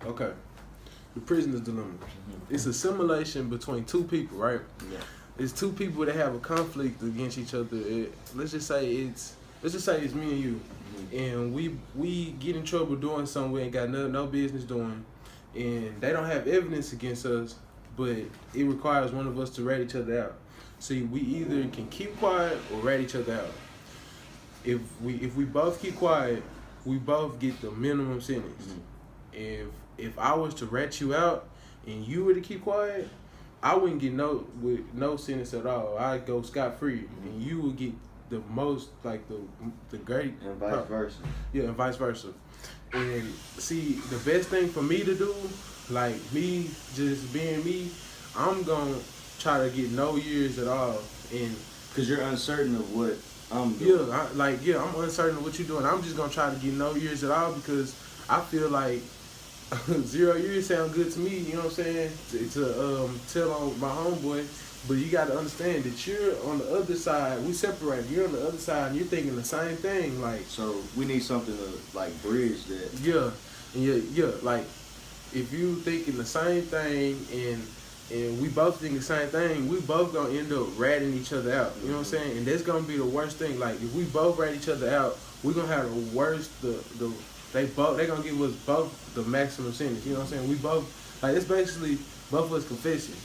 Okay. The prisoner's dilemma. It's a simulation between two people, right? Yeah. It's two people that have a conflict against each other. Let's just say it's me and you, and we get in trouble doing something we ain't got no business doing, and they don't have evidence against us, but it requires one of us to rat each other out. See, we either can keep quiet or rat each other out. If we both keep quiet, we both get the minimum sentence. If I was to rat you out and you were to keep quiet, I wouldn't get no sentence at all. I'd go scot free, and you would get the most, like the great, and vice versa. Yeah, and vice versa. And see, the best thing for me to do, like me just being me, I'm gonna try to get no years at all, and because you're uncertain of what I'm doing. I'm uncertain of what you're doing. I'm just gonna try to get no years at all because I feel like 0 years sound good to me, you know what I'm saying? To tell on my homeboy, but you got to understand that you're on the other side. We separated. You're on the other side, and you're thinking the same thing. Like, so we need something to like bridge that. Yeah, and yeah. Like, if you thinking the same thing, and we both think the same thing, we both gonna end up ratting each other out. You know what I'm saying? And that's gonna be the worst thing. Like, if we both rat each other out, we're gonna have the worst. They gonna give us both the maximum sentence. You know what I'm saying? We both, like, it's basically both of us confessing,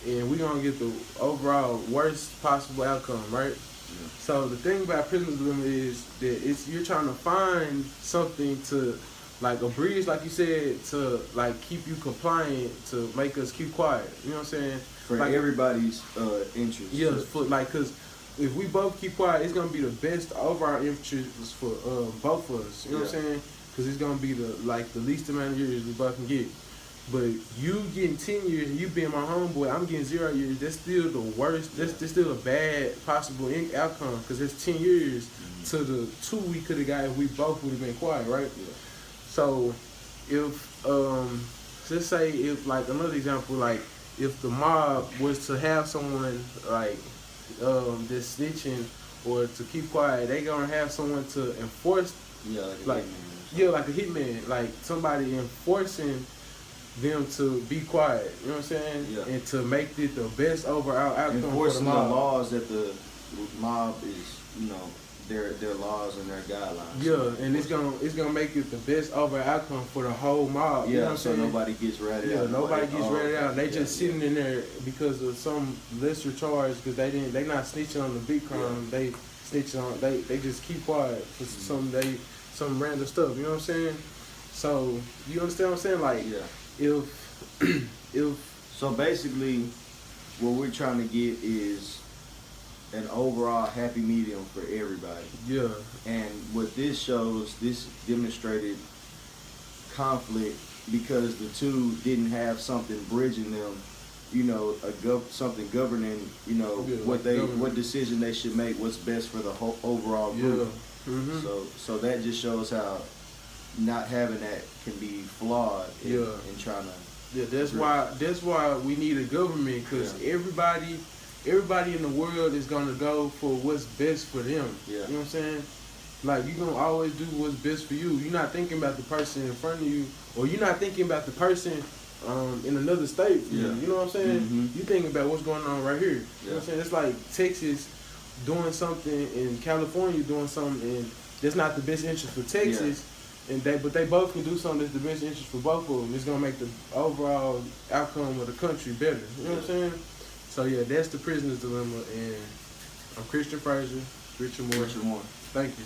and we gonna get the overall worst possible outcome, right? Yeah. So the thing about prisoner's dilemma is that you're trying to find something to, like, a bridge, like you said, to like keep you compliant, to make us keep quiet. You know what I'm saying? For like, everybody's interest. Yeah, cause if we both keep quiet, it's gonna be the best overall interest for both of us. You know what I'm saying? Cause it's gonna be the least amount of years we both can get. But you getting 10 years and you being my homeboy, I'm getting 0 years. That's still the worst. That's still a bad possible outcome. Cause it's 10 years to the 2 we could have got if we both would have been quiet, right? Yeah. So if let's say if, like, another example, like if the mob was to have someone like that's snitching or to keep quiet, they gonna have someone to enforce. Like a hitman, like somebody enforcing them to be quiet. You know what I'm saying? Yeah. And to make it the best overall outcome enforcing for the mob. the laws that the mob is, their laws and their guidelines. Yeah, and it's gonna make it the best overall outcome for the whole mob. Yeah, you know what I'm so saying? Nobody gets ratted out. Yeah, nobody gets ratted out. They just sitting in there because of some lesser charge, because they not snitching on the big crime. They snitching on they just keep quiet for some random stuff. You know what I'm saying? So you understand what I'm saying? Like, if so basically, what we're trying to get is an overall happy medium for everybody. Yeah. And what this demonstrated conflict because the two didn't have something bridging them, something governing, what decision they should make, what's best for the whole overall group. So that just shows how not having that can be flawed in trying to. Yeah, that's why we need a government, because everybody in the world is gonna go for what's best for them. Yeah. You know what I'm saying? Like, you're gonna always do what's best for you. You're not thinking about the person in front of you, or you're not thinking about the person in another state. You know what I'm saying? You thinking about what's going on right here. You know what I'm saying? It's like Texas doing something and California doing something, and that's not the best interest for Texas. But they both can do something that's the best interest for both of them. It's gonna make the overall outcome of the country better. You know what I'm saying? So yeah, that's the prisoner's dilemma, and I'm Christian Fraser, Richard Moore. Thank you.